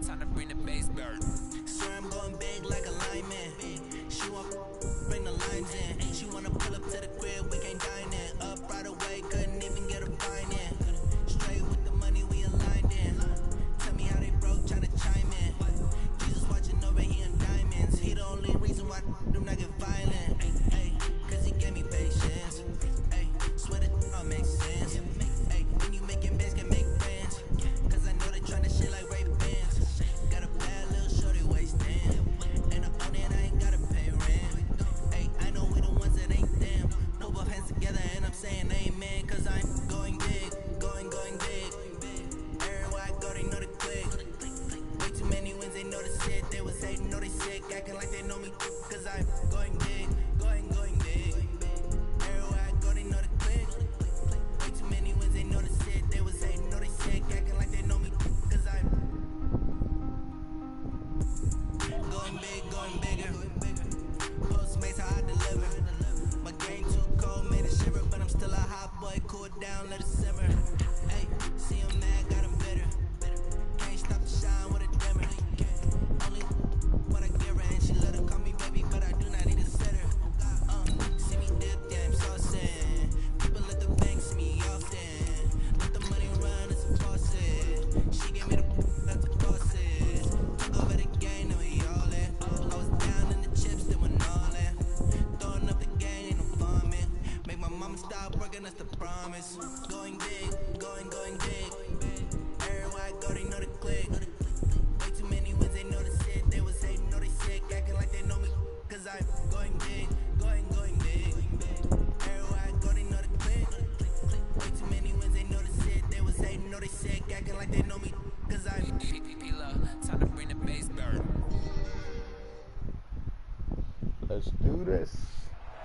Time to bring the bass back. Swear I'm going big like a lineman. She want bring the lines in. She wanna pull up to the crib, we can't dine in. Up right away, couldn't even get a fine in. Straight with the money we aligned in. Tell me how they broke, tryna chime in. Jesus watching over, he in diamonds. He the only reason why do not get violent. Ay, cause he gave me patience. Ay, swear that all makes sense. Ay, when you making bands, can make friends. Cause I know they tryna shit like Ray Bans. Got a bad little shorty wasting. And I own it, I ain't gotta pay rent. Ay, I know we the ones that ain't them. No both hands together and I'm saying amen. Cause I'm going big, going big. Everywhere I go, they know the click. Way too many wins, they know the shit. They was hating, know they sick, acting like they know me. Cause I'm going big, going big. Everywhere I go, they know the click. Way too many wins, they know the shit. They was hating, know they sick, acting like they know me. Cause I'm going big, going bigger. Postmates how I deliver. My game too cold, made it shiver, but I'm still a hot boy. Cool it down, let it simmer. Hey, see him mad, got him bitter. Can't stop the shine with a dimmer. Only what I give her, and she let her call me baby, but I do not need a sitter. See me dip, yeah, I'm saucing. People at the bank see me often. Let the money run, it's a faucet. She gave me the that's the bosses. Took over the game, now we all in. I was down in the chips, they went all in. Throwing up the game, ain't no farming. Make my mama stop working, that's the promise. Going big, going big. Everywhere I go, they know the click. Way too many wins, they know the shit. They was hating, know they sick, acting like they know me. Cause I'm going big, going big. Everywhere I go, they know the click. Way too many wins, they know the shit. They was hating, know they sick, acting like they know me. Cause I'm Time to bring the bass back. Let's do this.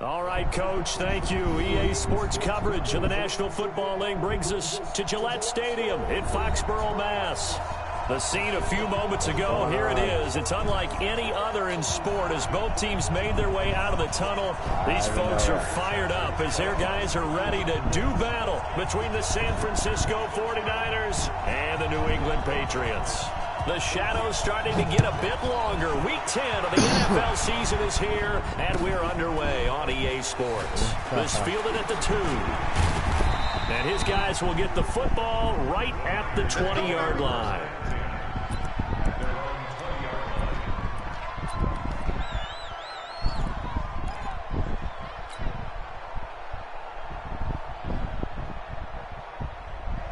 All right, Coach, thank you. EA Sports coverage of the National Football League brings us to Gillette Stadium in Foxborough, Mass. The scene a few moments ago, here it is. It's unlike any other in sport as both teams made their way out of the tunnel. These folks are fired up as their guys are ready to do battle between the San Francisco 49ers and the New England Patriots. The shadows starting to get a bit longer. Week 10 of the NFL season is here, and we're underway on EA Sports. This fielded at the 2. And his guys will get the football right at the 20-yard line.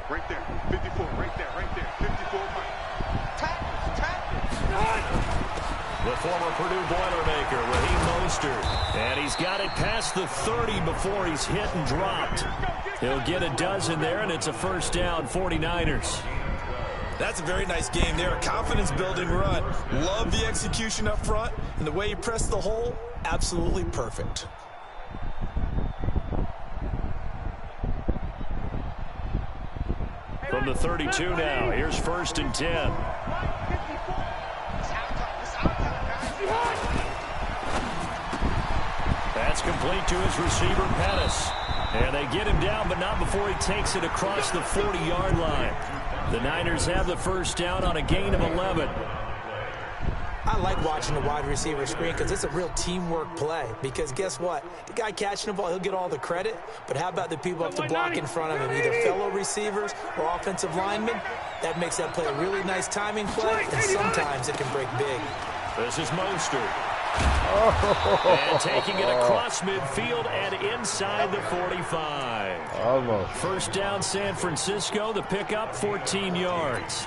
Right there, 54, right there, 54. The former Purdue Boilermaker, Raheem Mostert. And he's got it past the 30 before he's hit and dropped. He'll get a dozen there, and it's a first down, 49ers. That's a very nice game there. A confidence-building run. Love the execution up front, and the way he pressed the hole, absolutely perfect. From the 32 now, here's 1st and 10. That's complete to his receiver, Pettis. And they get him down, but not before he takes it across the 40-yard line. The Niners have the first down on a gain of 11. I like watching the wide receiver screen because it's a real teamwork play. Because guess what? The guy catching the ball, he'll get all the credit. But how about the people up to block in front of him, either fellow receivers or offensive linemen? That makes that play a really nice timing play, and sometimes it can break big. This is Mostert. And taking it across midfield and inside the 45. Almost. First down, San Francisco. The pickup, 14 yards.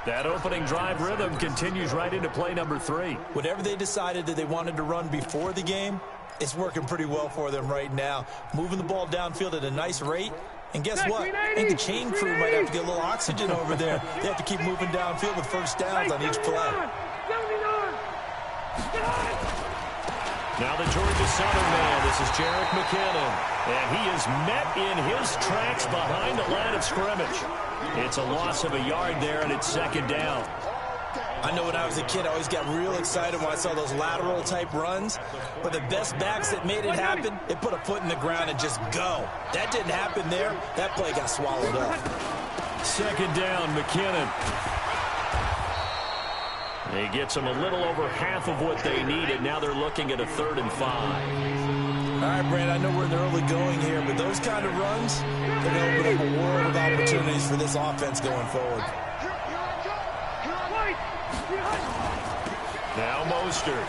That opening drive rhythm continues right into play number 3. Whatever they decided that they wanted to run before the game, it's working pretty well for them right now. Moving the ball downfield at a nice rate. And guess what? I think the chain crew might have to get a little oxygen over there. They have to keep moving downfield with first downs on each play. Now the Georgia Southern man, this is Jerick McKinnon. And he is met in his tracks behind the line of scrimmage. It's a loss of a yard there, and it's 2nd down. I know when I was a kid, I always got real excited when I saw those lateral-type runs. But the best backs that made it happen, they put a foot in the ground and just go. That didn't happen there. That play got swallowed up. 2nd down, McKinnon. He gets them a little over half of what they needed. Now they're looking at a 3rd and 5. All right, Brand, I know we're in the early going here, but those kind of runs, they're going to open up a world of opportunities for this offense going forward. Now Mostert.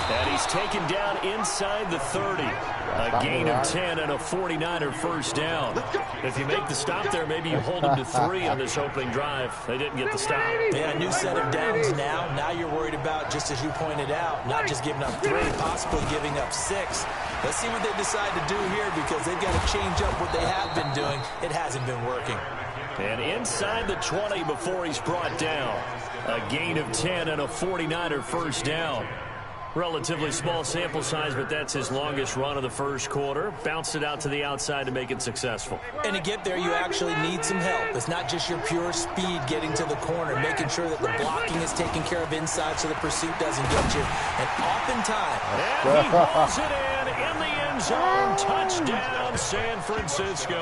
And he's taken down inside the 30. A gain of 10 and a 49er first down. If you make the stop there, maybe you hold them to 3 on this opening drive. They didn't get the stop. Yeah, new set of downs now. Now you're worried about, just as you pointed out, not just giving up 3, possibly giving up 6. Let's see what they decide to do here because they've got to change up what they have been doing. It hasn't been working. And inside the 20 before he's brought down. A gain of 10 and a 49er first down. Relatively small sample size, but that's his longest run of the first quarter. Bounced it out to the outside to make it successful. And to get there, you actually need some help. It's not just your pure speed getting to the corner, making sure that the blocking is taken care of inside so the pursuit doesn't get you. And oftentimes... And he hauls it in the end zone. Touchdown, San Francisco.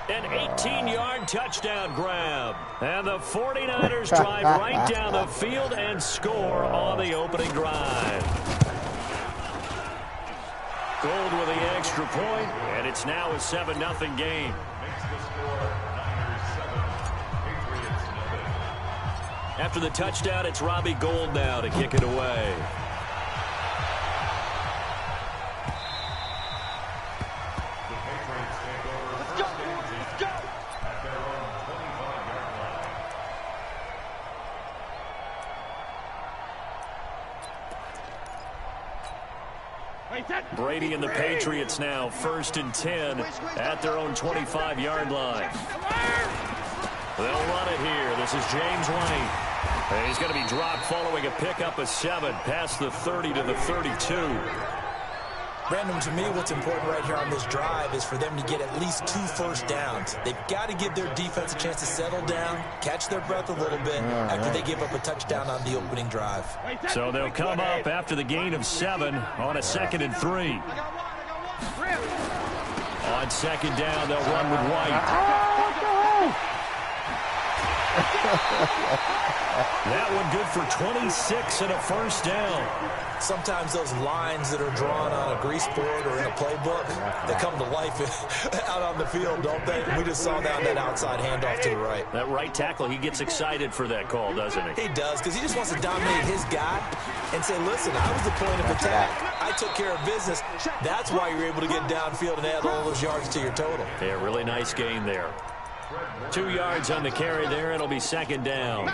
An 18-yard touchdown grab. And the 49ers drive right down the field and score on the opening drive. Gold with the extra point, and it's now a 7-0 game. After the touchdown, it's Robbie Gould now to kick it away. Brady and the Patriots now 1st and 10 at their own 25-yard line. They'll run it here. This is James White. And he's going to be dropped following a pickup of 7 past the 30 to the 32. Brandon, to me, what's important right here on this drive is for them to get at least 2 first downs. They've got to give their defense a chance to settle down, catch their breath a little bit after they give up a touchdown on the opening drive. So they'll come up after the gain of 7 on a 2nd and 3. On 2nd down, they'll run with White. That one good for 26 and a first down. Sometimes those lines that are drawn on a grease board or in a playbook, they come to life out on the field, don't they? We just saw down that outside handoff to the right. That right tackle, he gets excited for that call, doesn't he? He does, because he just wants to dominate his guy and say, listen, I was the point of attack. I took care of business. That's why you're able to get downfield and add all those yards to your total. Yeah, really nice gain there. 2 yards on the carry there. It'll be 2nd down.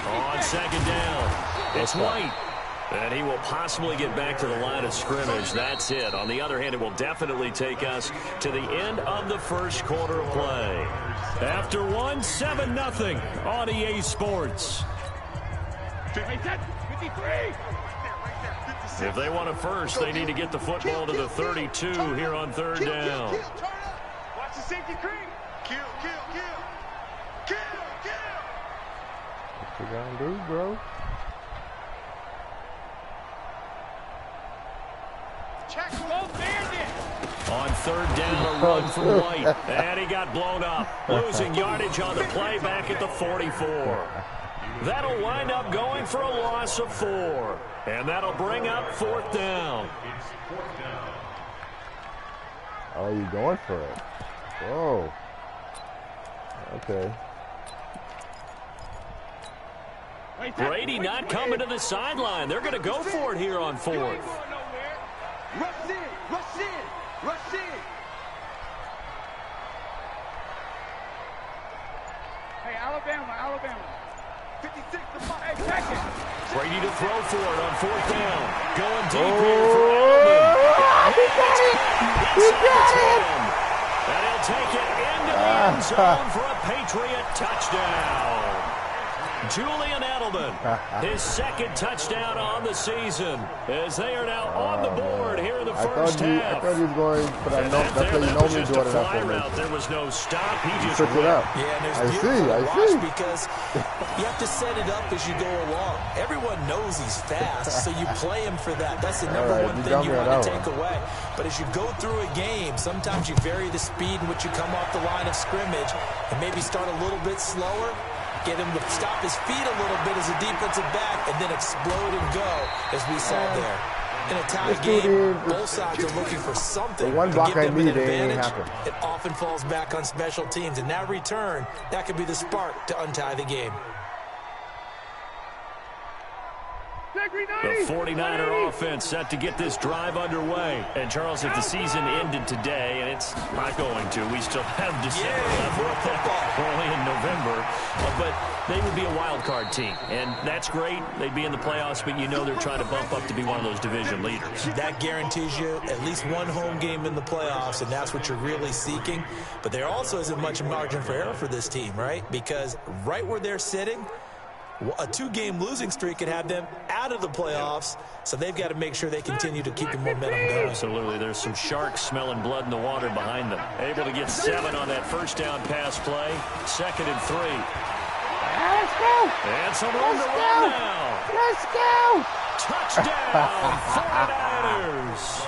On 2nd down, it's White. And he will possibly get back to the line of scrimmage. That's it. On the other hand, it will definitely take us to the end of the first quarter of play. After 1, 7-0 on EA Sports. If they want a first, they need to get the football to the 32 here on 3rd down. Watch the safety creep. Kill. What you gonna do, bro? On 3rd down, a run from White. And he got blown up. Losing yardage on the play back at the 44. That'll wind up going for a loss of 4. And that'll bring up 4th down. Oh, you going for it? Whoa. Okay. Brady not coming to the sideline. They're going to go for it here on 4th. Rush in. Hey, Alabama. 56 to 5. Hey, check it. Brady to throw for it on 4th down. Going deep here for Allen. He got it! And he'll take it into the end zone for a Patriot touchdown. Julian Edelman, his second touchdown on the season, as they are now on the board here in the first half. I thought he was going for that. That's how you know me doing that route. There was no stop. He just took it up. Yeah, and there's I see. Because you have to set it up as you go along. Everyone knows he's fast, so you play him for that. That's the number one thing you want to take away. But as you go through a game, sometimes you vary the speed in which you come off the line of scrimmage and maybe start a little bit slower, get him to stop his feet a little bit as a defensive back, and then explode and go, as we saw there. In a tie game, both sides are looking for something one block to give them an they ain't advantage. happen. It often falls back on special teams, and that return, that could be the spark to untie the game. The 49er offense set to get this drive underway. And, Charles, if the season ended today, and it's not going to, we still have December left. We're only in November. But they would be a wild card team. And that's great. They'd be in the playoffs, but you know they're trying to bump up to be one of those division leaders. That guarantees you at least one home game in the playoffs, and that's what you're really seeking. But there also isn't much margin for error for this team, right? Because right where they're sitting, a two-game losing streak could have them out of the playoffs, so they've got to make sure they continue to keep the momentum going. Absolutely. There's some sharks smelling blood in the water behind them. Able to get 7 on that first down pass play. 2nd and 3. Let's go. And some room to run now. Let's go. Touchdown, 49ers.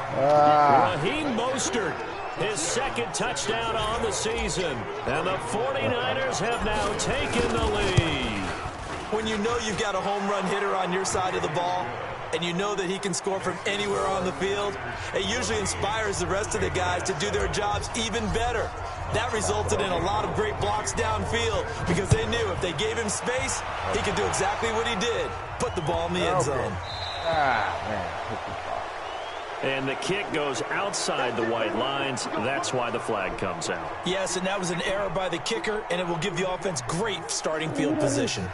Raheem Mostert, his 2nd touchdown on the season. And the 49ers have now taken the lead. When you know you've got a home run hitter on your side of the ball, and you know that he can score from anywhere on the field, it usually inspires the rest of the guys to do their jobs even better. That resulted in a lot of great blocks downfield because they knew if they gave him space, he could do exactly what he did, put the ball in the end zone. And the kick goes outside the white lines. That's why the flag comes out. Yes, and that was an error by the kicker, and it will give the offense great starting field position.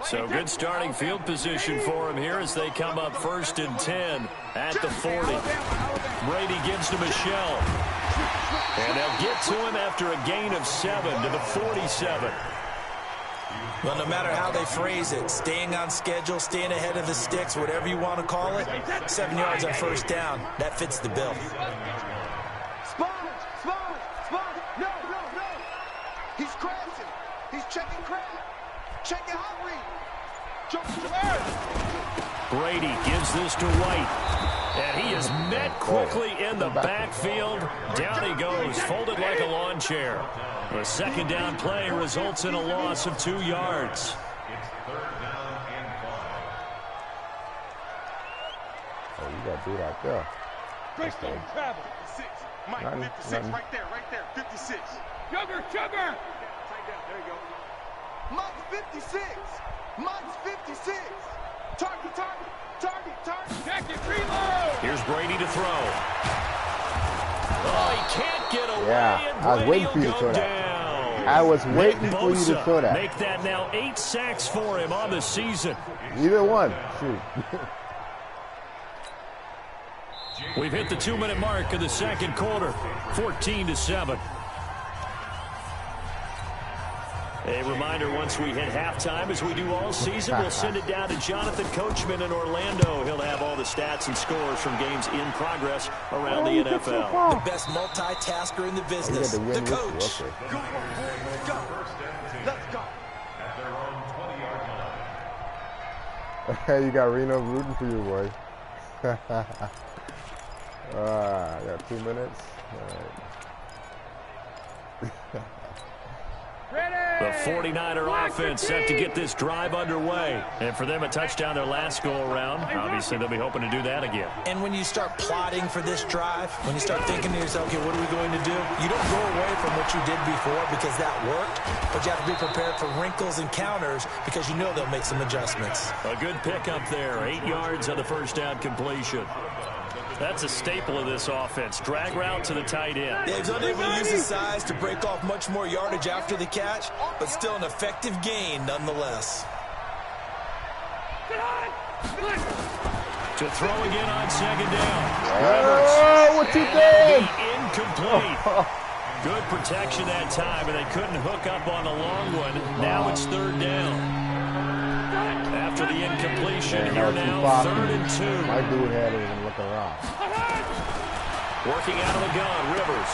So good starting field position for him here as they come up 1st and 10 at the 40. Brady gives to Michelle. And they'll get to him after a gain of 7 to the 47. Well, no matter how they phrase it, staying on schedule, staying ahead of the sticks, whatever you want to call it, 7 yards on 1st down, that fits the bill. Sponge! No! He's crashing. He's checking crash. Check it out, Reed. Brady gives this to White. And he is met quickly in the backfield. Down he goes, folded like a lawn chair. The 2nd down play results in a loss of 2 yards. Oh, you got to do that there. Great travel. 56. Mike, 56. Right there. 56. Sugar. Tight down. There you go. Mike's 56. Mike's 56. Target. Jacket, reload. Here's Brady to throw. Oh, he can't get away. Yeah, and I was waiting for you to throw that. I was waiting for you to throw that. Make that now 8 sacks for him on the season. Either one. Shoot. We've hit the 2-minute mark of the 2nd quarter. 14-7. A reminder, once we hit halftime, as we do all season, we'll send it down to Jonathan Coachman in Orlando. He'll have all the stats and scores from games in progress around the NFL. The best multitasker in the business, the coach. Let's go. You got Reno rooting for you, boy. I got 2 minutes. All right. The 49er offense set to get this drive underway. And for them, a touchdown their last go-around. Obviously, they'll be hoping to do that again. And when you start plotting for this drive, when you start thinking to yourself, okay, what are we going to do? You don't go away from what you did before because that worked, but you have to be prepared for wrinkles and counters because you know they'll make some adjustments. A good pickup there. 8 yards on the 1st down completion. That's a staple of this offense. Drag route to the tight end. Yeah, he's unable to use his size to break off much more yardage after the catch, but still an effective gain nonetheless. To throw again on 2nd down. Oh, what you did? Incomplete. Good protection that time, and they couldn't hook up on the long one. Now it's third down. After the incompletion, here now, 3rd and 2. My dude had it and look around. Working out of the gun, Rivers.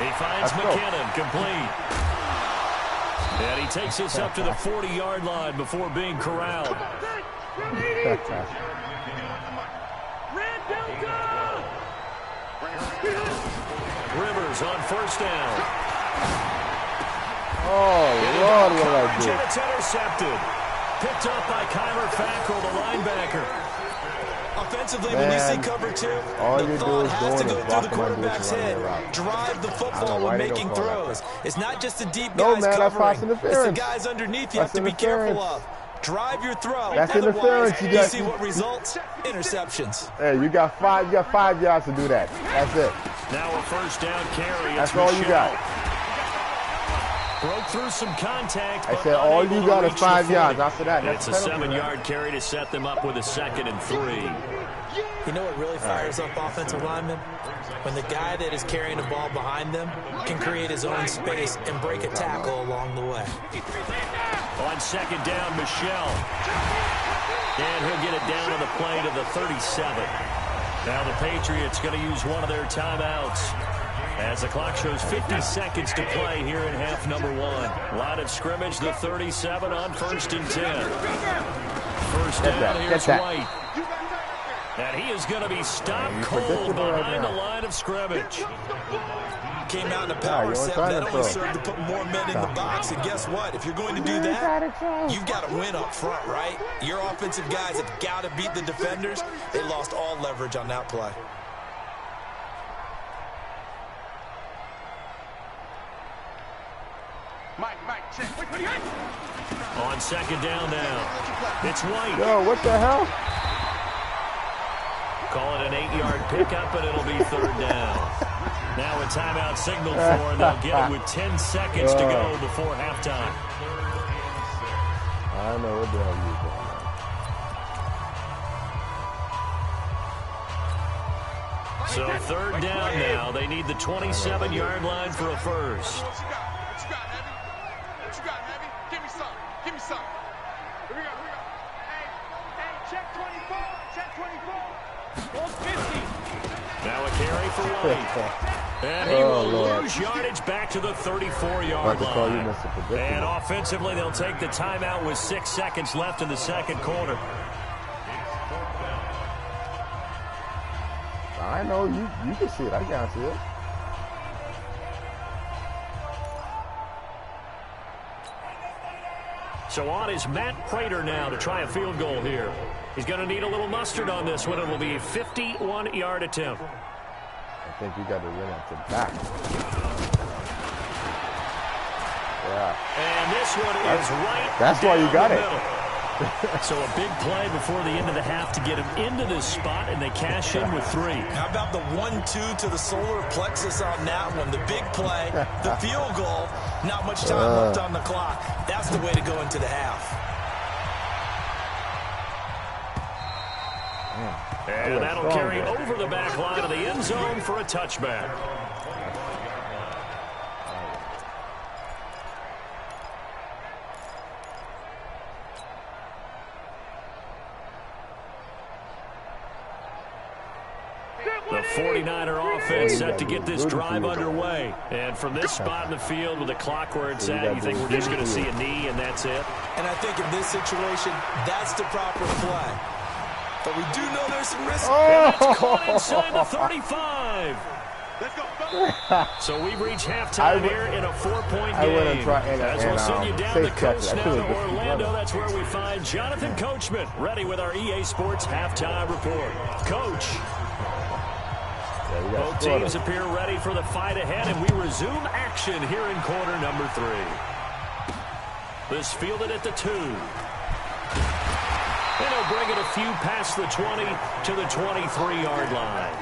He finds McKinnon, complete. And he takes us up to the 40-yard line before being corralled. Rivers on 1st down. Oh, Lord, what did I do? And it's intercepted. Picked up by Kyler Fackrell, the linebacker. Offensively, when you see cover 2, the thought has to go through the quarterback's head. Drive the football when making throws. It's not just the deep guys covering. It's the guys underneath you have to be careful of. Drive your throw. That's interference. You see what results? Interceptions. Hey, you got 5 yards to do that. That's it. Now a 1st down carry. That's all you got. Broke through some contact. I said all you got is 5 yards. After that, it's a 7-yard carry to set them up with a 2nd and 3. You know what really fires up offensive linemen? When the guy that is carrying the ball behind them can create his own space and break a tackle along the way. On 2nd down, Michelle. And he'll get it down to the play to the 37. Now the Patriots going to use one of their timeouts as the clock shows 50 seconds to play here in half number 1. Line of scrimmage, the 37 on 1st and 10. 1st down, here's White. And he is going to be stopped cold behind the line of scrimmage. Came out in a power set that only served to put more men in the box. And guess what? If you're going to do that, you've got to win up front, right? Your offensive guys have got to beat the defenders. They lost all leverage on that play. Mike, check. On 2nd down now, it's White. Yo, what the hell? Call it an 8-yard pickup, and it'll be 3rd down. Now a timeout signal for, and they'll get it with 10 seconds to go before halftime. I know what the hell So you're doing. 3rd down now. They need the 27-yard line for a first. What you got, Heavy? Give me some. Here we go. Hey, check 24. Check 24. 50. Now a carry for White. And he will lose yardage back to the 34-yard line. And offensively, they'll take the timeout with 6 seconds left in the 2nd quarter. I know, you can see it. I can't see it. So on is Matt Prater now to try a field goal here. He's going to need a little mustard on this one. It will be a 51-yard attempt. I think you got to run up to the back. Yeah. And this one is right. That's why you got it. So a big play before the end of the half to get him into this spot, and they cash in with 3. How about the 1-2 to the solar plexus on that one? The big play, the field goal, not much time left on the clock. That's the way to go into the half. And that'll carry over the back line of the end zone for a touchback. The 49er offense set to get this drive underway. And from this spot in the field with the clock where it's at, you think we're just going to see a knee and that's it? And I think in this situation, that's the proper play. But we do know there's some risk. And it's caught inside the 35. Let's go. So we've reached halftime here in a 4-point game. As we'll send you down the coast now to Orlando, that's where we find Jonathan Coachman ready with our EA Sports halftime report. Coach. Both teams appear ready for the fight ahead, and we resume action here in quarter number 3. This fielded at the 2. And he'll bring it a few past the 20 to the 23-yard line.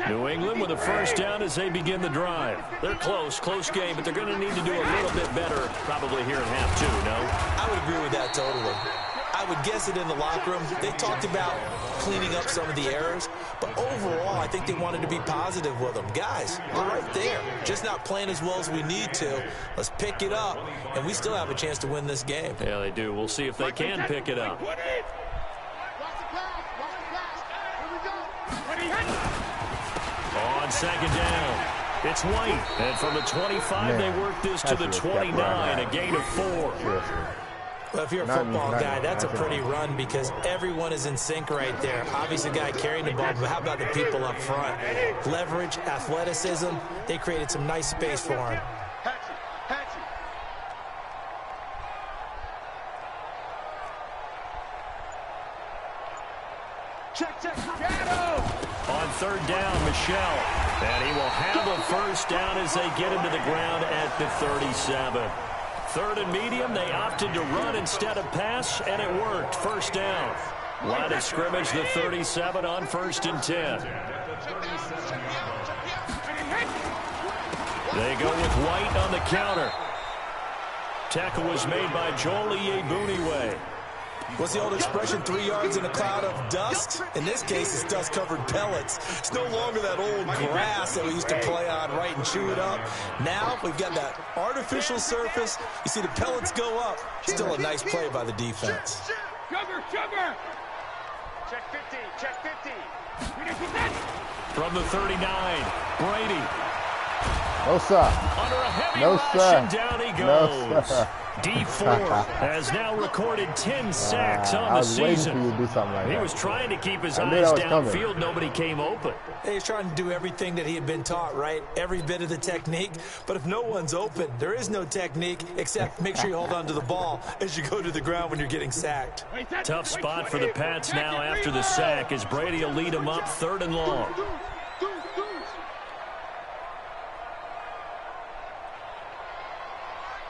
New England with a first down as they begin the drive. They're close game, but they're going to need to do a little bit better probably here in half two, no? I would agree with that totally. I would guess it in the locker room. They talked about cleaning up some of the errors, but overall, I think they wanted to be positive with them. Guys, we're right there. Just not playing as well as we need to. Let's pick it up, and we still have a chance to win this game. Yeah, they do. We'll see if they can pick it up. On second down, it's White. And from the 25, they work this to the 29, a gain of 4. Well, if you're a football guy, that's a pretty run because everyone is in sync right there. Obviously, the guy carrying the ball, but how about the people up front? Leverage, athleticism, they created some nice space for him. On third down, Michelle. And he will have a first down as they get him to the ground at the 37. Third and medium, they opted to run instead of pass, and it worked. First down. Line of scrimmage, the 37 on 1st and 10. They go with White on the counter. Tackle was made by Joel Iyiegbuniwe. What's the old expression, 3 yards in a cloud of dust? In this case, it's dust-covered pellets. It's no longer that old grass that we used to play on, right, and chew it up. Now we've got that artificial surface. You see the pellets go up. Still a nice play by the defense. Sugar! Check 50, check 50. From the 39, Brady. No, sir. Under a heavy No, rush, sir. and down he No, goes. sir. D4 has now recorded 10 sacks on the season. I was waiting for you to do something like that. He was trying to keep his eyes downfield. Nobody came open. He was trying to do everything that he had been taught, right? Every bit of the technique. But if no one's open, there is no technique except make sure you hold on to the ball as you go to the ground when you're getting sacked. Tough spot for the Pats now after the sack as Brady will lead them up 3rd and long.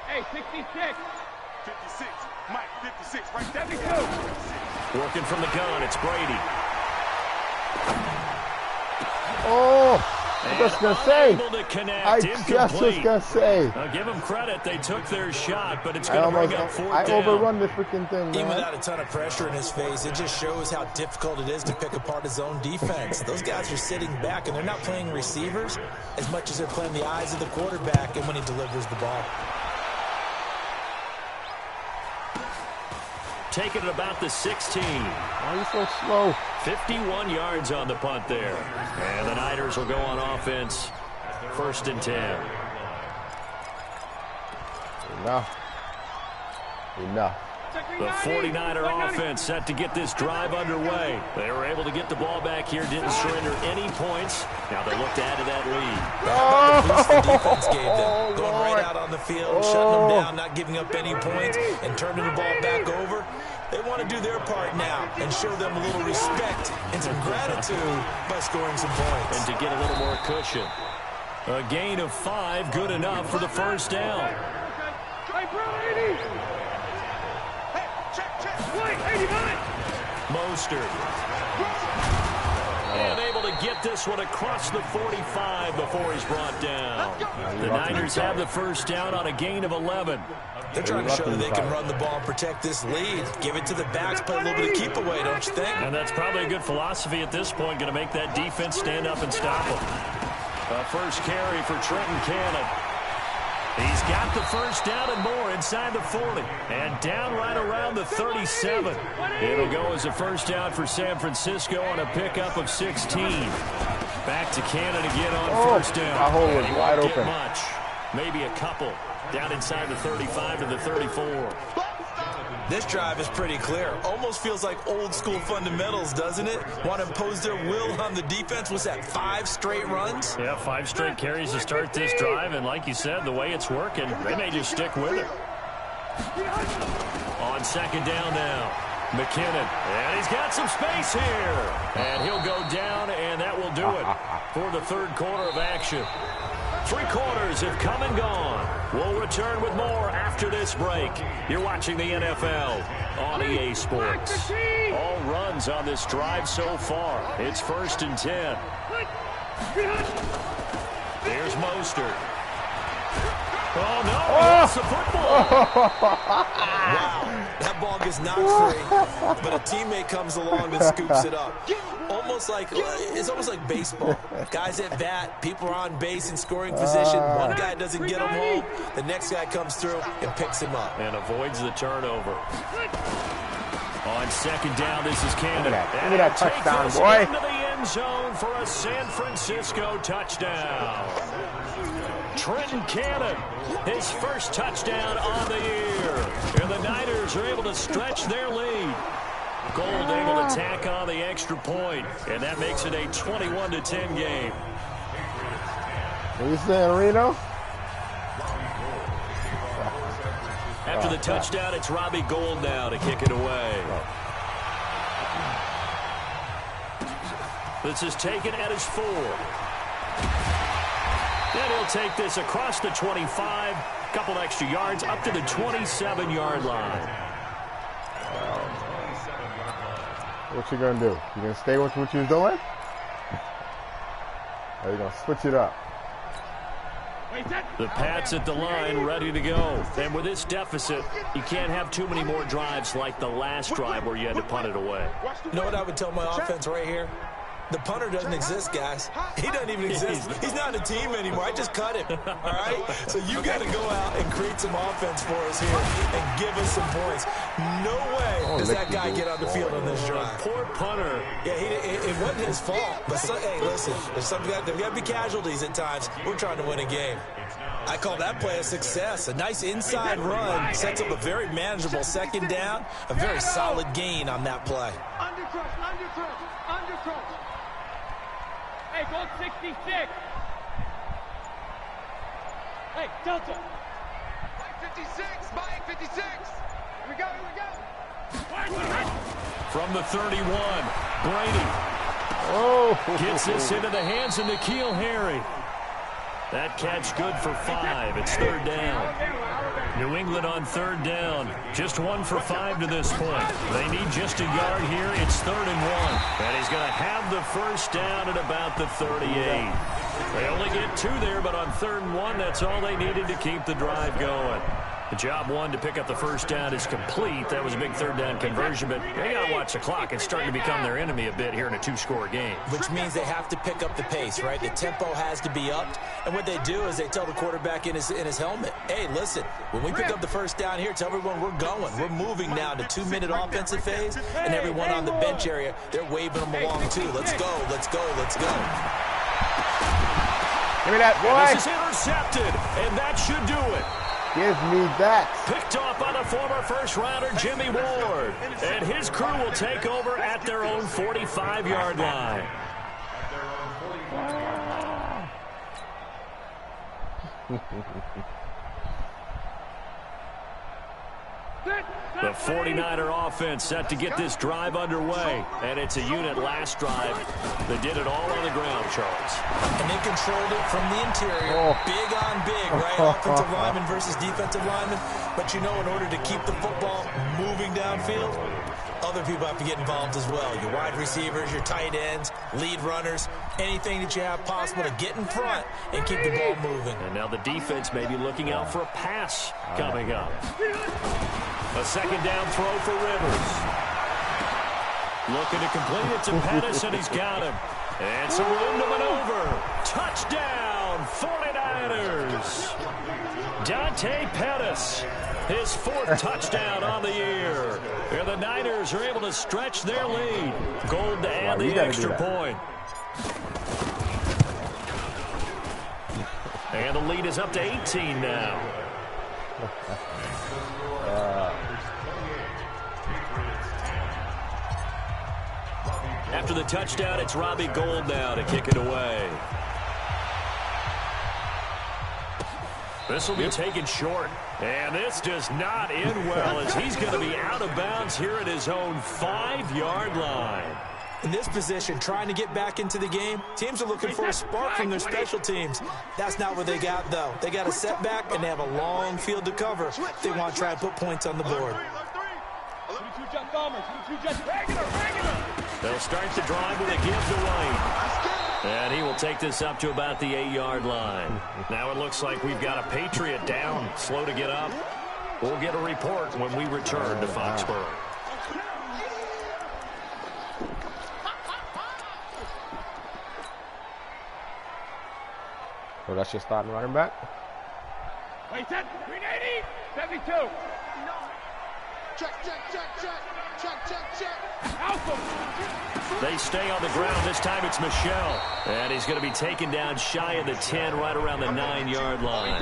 Hey, 66. 56. Mike, 56. Right there. 72. Working from the gun, it's Brady. Oh, I was just going to say. I just was going to say. Now give them credit. They took their shot, but it's going to bring up 4th down. I overrun this freaking thing, man. Even without a ton of pressure in his face, it just shows how difficult it is to pick apart his own defense. Those guys are sitting back, and they're not playing receivers as much as they're playing the eyes of the quarterback and when he delivers the ball. Taking it about the 16. Why are you so slow? 51 yards on the punt there. And the Niners will go on offense. 1st and 10. Enough. The 49er offense set to get this drive underway. They were able to get the ball back here, didn't surrender any points. Now they look to add to that lead. How about the boost the defense gave them? Going right out on the field, shutting them down, not giving up any points, and turning the ball back over. They want to do their part now and show them a little respect and some gratitude by scoring some points. And to get a little more cushion. A gain of 5, good enough for the first down. Hey, bro, 80. Wait, 89. Mostert. And able to get this one across the 45 before he's brought down. The Niners have the first down on a gain of 11. They're trying to show that they can run the ball and protect this lead. Give it to the backs, play a little bit of keep away, don't you think? And that's probably a good philosophy at this point, going to make that defense stand up and stop them. First carry for Trenton Cannon. He's got the first down and more inside the 40. And down right around the 37. It'll go as a first down for San Francisco on a pickup of 16. Back to Cannon again on first down. That hole was And he wide won't get open. much. Maybe a couple. Down inside the 35 to the 34. This drive is pretty clear. Almost feels like old school fundamentals, doesn't it? Want to impose their will on the defense. Was that 5 straight runs? Yeah, 5 straight carries to start this drive. And like you said, the way it's working, they may just stick with it. On second down now, McKinnon. And he's got some space here. And he'll go down, and that will do it for the third quarter of action. 3 quarters have come and gone. We'll return with more after this break. You're watching the NFL on EA Sports. All runs on this drive so far. It's 1st and 10. Here's Mostert. Oh, no, it's the football. Wow, that ball gets knocked free, but a teammate comes along and scoops it up. It's almost like baseball. Guys at bat, people are on base in scoring position. One guy doesn't get him home, the next guy comes through and picks him up. And avoids the turnover. On second down, this is Canada. Give me that touchdown, boy. Into the end zone for a San Francisco touchdown. Trenton Cannon, his first touchdown on the year. And the Niners are able to stretch their lead. Gold able to tack on the extra point, and that makes it a 21-10 game. What are you saying, Reno? After the touchdown, it's Robbie Gould now to kick it away. This is taken at his 4. Then he'll take this across the 25, couple extra yards, up to the 27-yard line. What you gonna do? You gonna stay with what you're doing? Or you gonna switch it up? The Pats at the line, ready to go. And with this deficit, you can't have too many more drives like the last drive where you had to punt it away. You know what I would tell my offense right here? The punter doesn't exist, guys. He doesn't even exist. He's not a team anymore. I just cut him, all right? So you got to go out and create some offense for us here and give us some points. No way does that guy get on the field on this drive. Poor punter. Yeah, it wasn't his fault. But, hey, listen, there's got to be casualties at times. We're trying to win a game. I call that play a success. A nice inside run sets up a very manageable second down, a very solid gain on that play. Undercrush. Hey, go 66. Hey, Delta. Mike 56, Mike 56. Here we go. From the 31, Brady. Gets this into the hands of N'Keal Harry. That catch good for 5. It's third down. New England on third down. Just 1 for 5 to this point. They need just a yard here. It's 3rd and 1. And he's going to have the first down at about the 38. They only get 2 there, but on 3rd and 1, that's all they needed to keep the drive going. The job 1 to pick up the first down is complete. That was a big third down conversion, but they got to watch the clock. It's starting to become their enemy a bit here in a 2-score game. Which means they have to pick up the pace, right? The tempo has to be upped. And what they do is they tell the quarterback in his helmet, hey, listen, when we pick up the first down here, tell everyone we're going. We're moving now to 2-minute offensive phase, and everyone on the bench area, they're waving them along too. Let's go. Give me that, boy. And this is intercepted, and that should do it. Give me that. Picked off by the former first-rounder Jimmy Ward. And his crew will take over at their own 45-yard line. The 49er offense set to get this drive underway. And it's a unit last drive that did it all on the ground, Charles. And they controlled it from the interior. Big on big, right? Offensive lineman versus defensive lineman. But you know, in order to keep the football moving downfield, other people have to get involved as well. Your wide receivers, your tight ends, lead runners, anything that you have possible to get in front and keep the ball moving. And now the defense may be looking out for a pass coming up. A second down throw for Rivers. Looking to complete it to Pettis, and he's got him. And some room to maneuver. Touchdown, 49ers. Dante Pettis, his 4th touchdown on the year. And the Niners are able to stretch their lead. Gold to add the extra point. And the lead is up to 18 now. After the touchdown, it's Robbie Gould now to kick it away. This will be taken short. And this does not end well as he's going to be out of bounds here at his own 5-yard line. In this position, trying to get back into the game, teams are looking for a spark from their special teams. That's not what they got, though. They got a setback, and they have a long field to cover if they want to try and put points on the board. They'll start the drive with a give to White. And he will take this up to about the 8-yard line. Now it looks like we've got a Patriot down, slow to get up. We'll get a report when we return to Foxborough. So that's your starting running back? Wait, set. 380. 72. Check. Alpha. They stay on the ground. This time it's Michelle. And he's going to be taken down shy of the 10, right around the 9-yard line.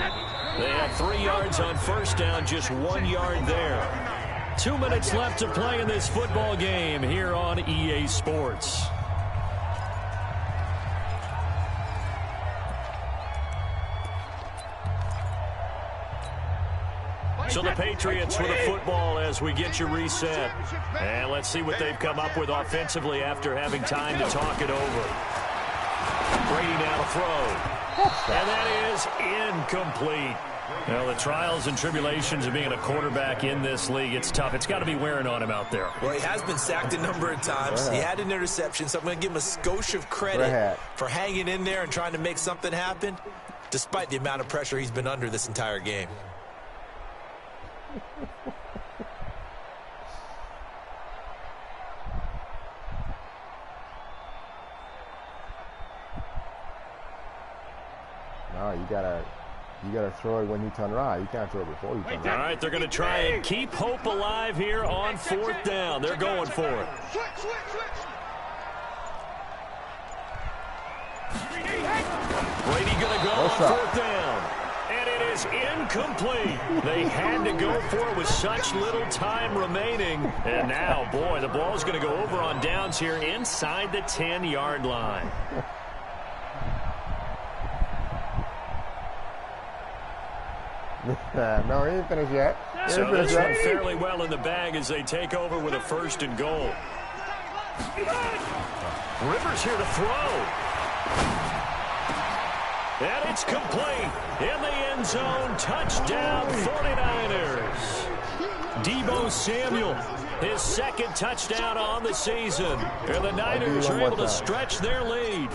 They had 3 yards on first down, just 1 yard there. 2 minutes left to play in this football game here on EA Sports. So the Patriots with a football as we get you reset. And let's see what they've come up with offensively after having time to talk it over. Brady now to throw. And that is incomplete. Well, the trials and tribulations of being a quarterback in this league, it's tough. It's got to be wearing on him out there. Well, he has been sacked a number of times. He had an interception, so I'm going to give him a skosh of credit for hanging in there and trying to make something happen, despite the amount of pressure he's been under this entire game. No, you gotta throw it when you turn around. You can't throw it before you turn around. All right, they're going to try and keep hope alive here on 4th down. They're going for it. Brady going to go on 4th down. And it is incomplete. They had to go for it with such little time remaining. And now, boy, the ball's going to go over on downs here inside the 10-yard line. No, he ain't finished yet. So this one fairly well in the bag as they take over with a 1st and goal. Rivers here to throw. And it's complete. In the end zone, touchdown 49ers. Deebo Samuel, his 2nd touchdown on the season. And the Niners are able to stretch their lead.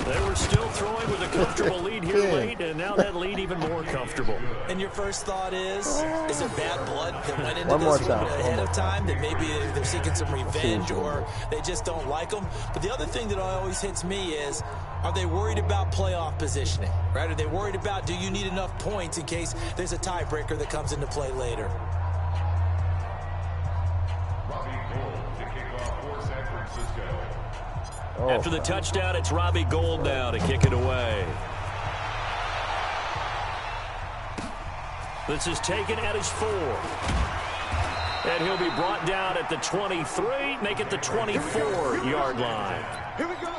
They were still throwing with a comfortable lead here late, and now that lead even more comfortable. And your first thought is there bad blood that went into this one ahead of time, that maybe they're seeking some revenge or they just don't like them? But the other thing that always hits me is, are they worried about playoff positioning, right? Are they worried about, do you need enough points in case there's a tiebreaker that comes into play later? After the touchdown, it's Robbie Gould now to kick it away. This is taken at his 4. And he'll be brought down at the 23, make it the 24-yard line. Here we go.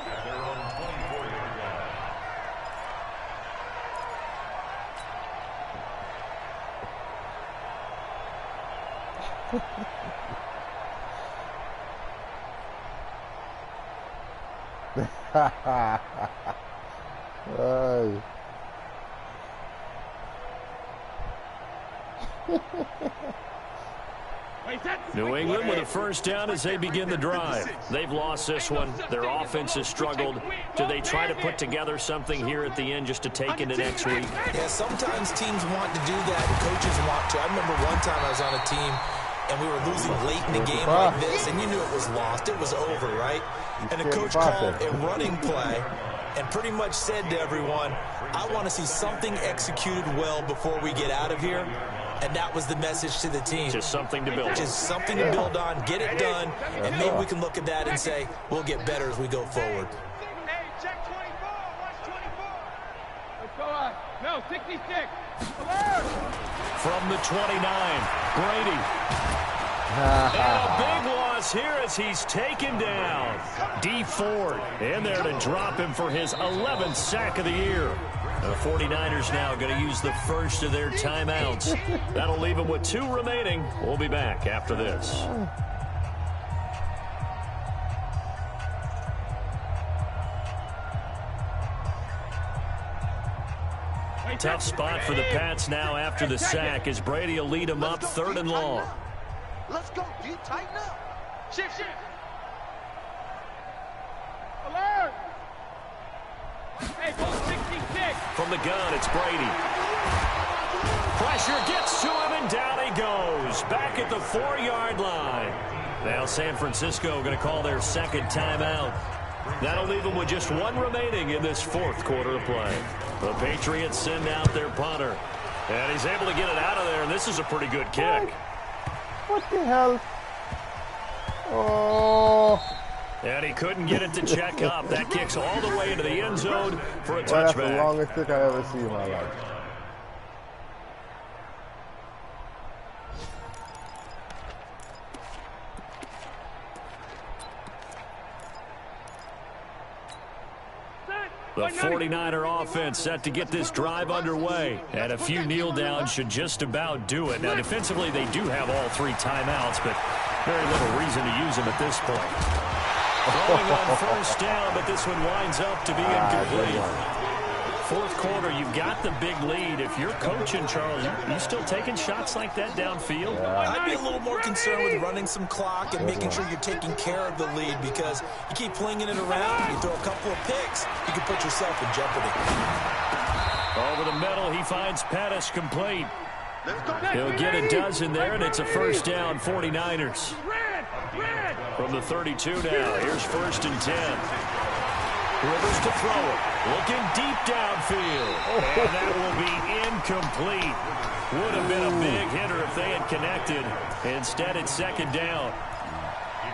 New England with a 1st down as they begin the drive. They've lost this one. Their offense has struggled. Do they try to put together something here at the end just to take into next week? Yeah, sometimes teams want to do that, and coaches want to. I remember one time I was on a team, and we were losing late in the game like this, and you knew it was lost. It was over, right? And the coach called a running play and pretty much said to everyone, I want to see something executed well before we get out of here. And that was the message to the team. Just something to build on. Just something to build on, get it done, and maybe we can look at that and say, we'll get better as we go forward. Hey, check 24. Watch 24. Let's go on. No, 66. Alert! From the 29, Brady. And a big loss here as he's taken down. D. Ford in there to drop him for his 11th sack of the year. The 49ers now going to use the first of their timeouts. That'll leave them with 2 remaining. We'll be back after this. Tough spot for the Pats now after the sack as Brady will lead them up 3rd and long. Let's go, D. Tighten up. Shift. Alert! From the gun, it's Brady. Pressure gets to him, and down he goes. Back at the 4-yard line. Now San Francisco going to call their second timeout. That'll leave them with just one remaining in this fourth quarter of play. The Patriots send out their punter. And he's able to get it out of there, and this is a pretty good kick. What the hell? Oh. And he couldn't get it to check up. That kicks all the way into the end zone for a touchback. That's the longest kick I ever seen in my life. The 49er offense set to get this drive underway. And a few kneel downs should just about do it. Now, defensively, they do have all 3 timeouts, but very little reason to use them at this point. Throwing on first down, but this one winds up to be incomplete. Fourth quarter, you've got the big lead. If you're coaching, Charles, you still taking shots like that downfield? I'd be a little more concerned with running some clock and making sure you're taking care of the lead, because you keep flinging it around, you throw a couple of picks, you can put yourself in jeopardy. Over the middle, he finds Pettis complete. He'll get a dozen there, and it's a first down, 49ers. From the 32 now, here's 1st and 10. Rivers to throw it. Looking deep downfield. And that will be incomplete. Would have been a big hitter if they had connected. Instead, it's second down.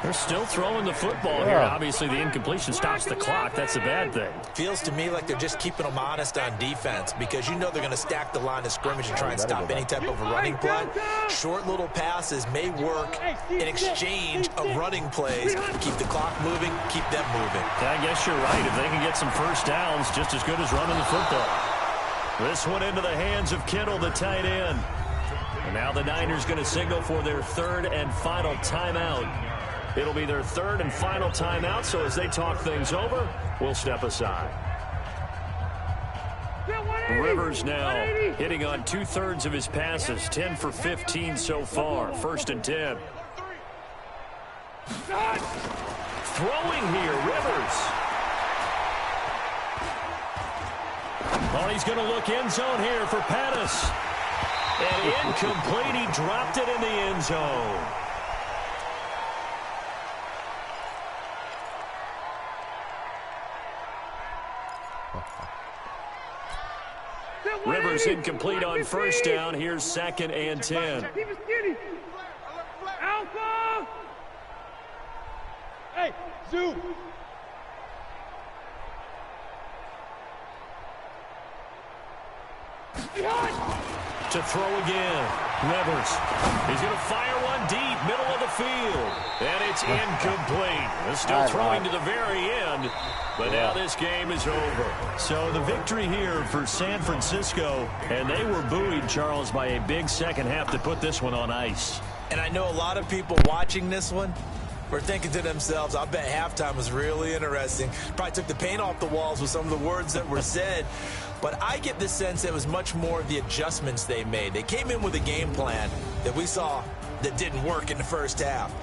They're still throwing the football here. Obviously, the incompletion stops the clock. That's a bad thing. Feels to me like they're just keeping them honest on defense, because you know they're going to stack the line of scrimmage and try and stop any type of a running play. Short little passes may work in exchange of running plays. Keep the clock moving, keep them moving. I guess you're right. If they can get some first downs, just as good as running the football. This one into the hands of Kittle, the tight end. And now the Niners going to signal for their 3rd and final timeout. It'll be their 3rd and final timeout, so as they talk things over, we'll step aside. Rivers now hitting on 2/3 of his passes, 10 for 15 so far. 1st and 10. Throwing here, Rivers. Oh, he's going to look end zone here for Pettis. And incomplete, he dropped it in the end zone. Rivers incomplete on first down. Here's 2nd and 10. Alpha! Hey, Zoo! To throw again. Rivers. He's going to fire one deep, middle of the field. And it's incomplete. They're still throwing to the very end. But now this game is over. So the victory here for San Francisco. And they were buoyed, Charles, by a big second half to put this one on ice. And I know a lot of people watching this one were thinking to themselves, I bet halftime was really interesting. Probably took the paint off the walls with some of the words that were said. But I get the sense it was much more of the adjustments they made. They came in with a game plan that we saw that didn't work in the first half.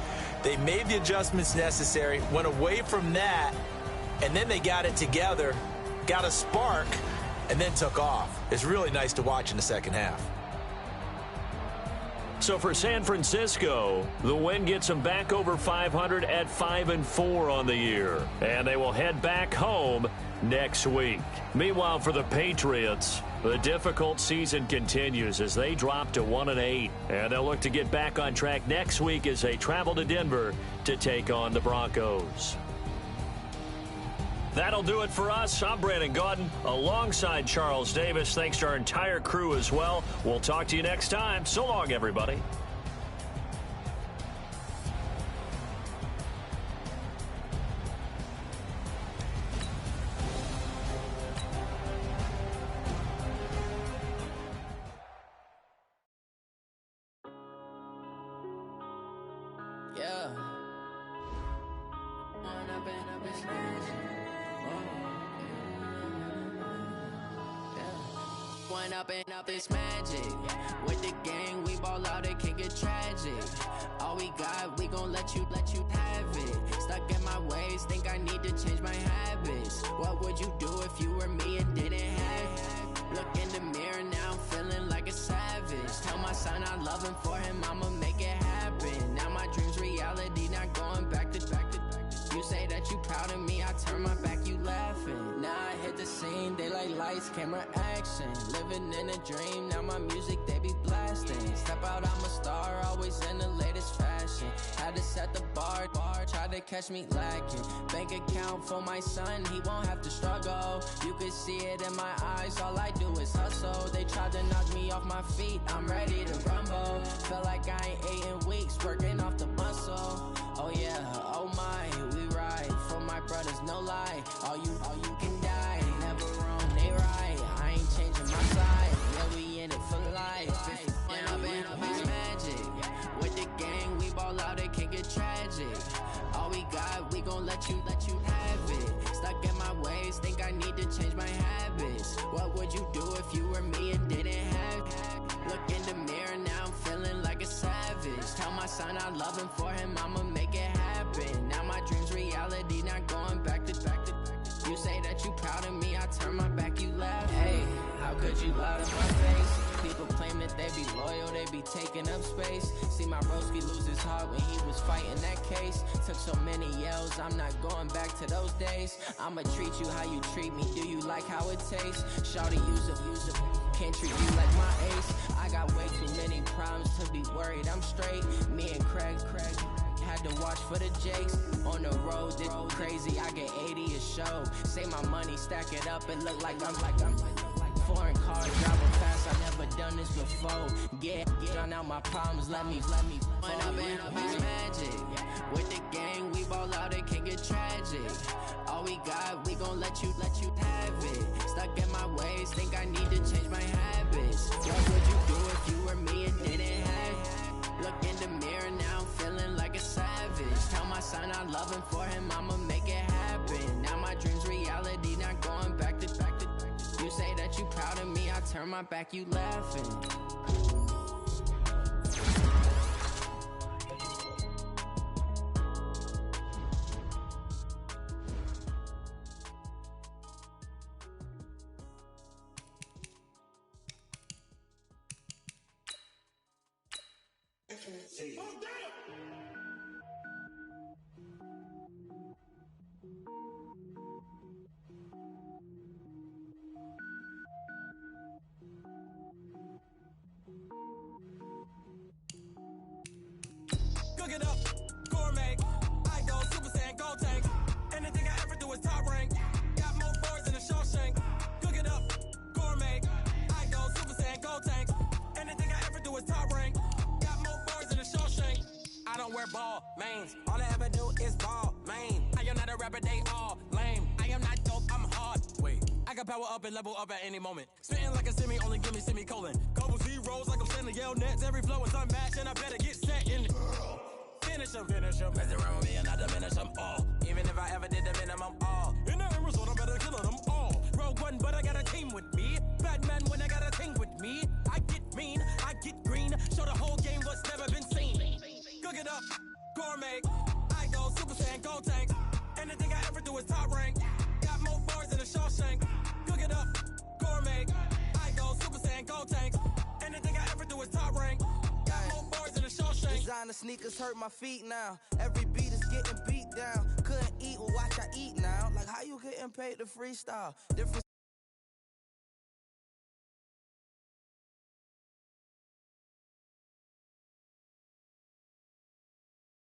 They made the adjustments necessary, went away from that, and then they got it together, got a spark, and then took off. It's really nice to watch in the second half. So for San Francisco, the win gets them back over 500 at 5-4 on the year. And they will head back home next week. Meanwhile, for the Patriots, the difficult season continues as they drop to 1-8. And they'll look to get back on track next week as they travel to Denver to take on the Broncos. That'll do it for us. I'm Brandon Gaudin alongside Charles Davis. Thanks to our entire crew as well. We'll talk to you next time. So long, everybody. Yeah. Up this magic with the gang, we ball out, it can get tragic. All we got, we gon' let you have it. Stuck in my ways, think I need to change my habits. What would you do if you were me and didn't have it? I'ma make it happen. Now my dream's reality, not going back to. You say that you proud of me, I turn my back, you laughing. Now I hit the scene, they like lights, camera, action. Living in a dream, now my music, they be blasting. Step out, I'm a star, always in the latest fashion. Had to set the bar, try to catch me lacking. Bank account for my son, he won't have to struggle. You can see it in my eyes, all I do is hustle. They tried to knock me off my feet, I'm ready to rumble. Felt like I ain't ate in weeks, working off the muscle. Oh yeah, oh my, we ride for my brothers, no lie. All you can die, never wrong, they right. I ain't changing my side, yeah, we in it for life. When up it's magic. With the gang, we ball out, it can get tragic. All we got, we gon' let you have it. Stuck in my ways, think I need to change my habits. What would you do if you were me and didn't have it? Look in the mirror, now I'm feeling like a savage. Tell my son I love him, for him I'ma make it happen. Now my dream's reality, not going back to. You say that you proud of me, I turn my back, you laugh. Hey, how could you lie to my face? People claim that they be loyal, they be taking up space. See my broski lose his heart when he was fighting that case. Took so many yells, I'm not going back to those days. I'ma treat you how you treat me, do you like how it tastes? Shawty, use it, can't treat you like my ace. I got way too many problems to be worried, I'm straight. Me and Craig had to watch for the Jakes. On the road, this crazy, I get 80 a show. Say my money, stack it up, and look like I'm foreign cars, driving fast, I never done this before. Get drown out my problems, let me When up it's magic. With the gang, we ball out, it can get tragic. All we got, we gon' let you have it. Stuck in my ways, think I need to change my habits. What would you do if you were me and didn't have it? Look in the mirror, now I'm feeling like a savage. Tell my son I love him, for him I'ma make it happen. Now my dream's reality, not going back to. You say that you proud of me, I turn my back, you laughing. Cook it up, gourmet. I go Super Saiyan, gold tank. Anything I ever do is top rank. Got more boards than a Shawshank. Cook it up, gourmet. I go Super Saiyan, gold tank. Anything I ever do is top rank. Got more boards than a Shawshank. I don't wear ball mains. All I ever do is ball main. I am not a rapper, they all lame. I am not dope, I'm hard. Wait, I can power up and level up at any moment. Spitting like a semi, only give me semicolon. Couple zeros like I'm sending yell nets. Every flow is unmatched and I better get set in. Finish them. Mess around with me and I diminish them all. Even if I ever did the minimum all. In the end result, I better kill them all. Rogue One, but I got a team with me. Batman when I got a thing with me. I get mean, I get green. Show the whole game what's never been seen. Cook it up, gourmet. I go Super Saiyan, gold tank. Anything I ever do is top rank. Got more bars than a Shawshank. Cook it up, gourmet. I go Super Saiyan, gold tank. Anything I ever do is top rank. Designer sneakers hurt my feet now. Every beat is getting beat down. Couldn't eat, well watch I eat now. Like how you getting paid to freestyle? Different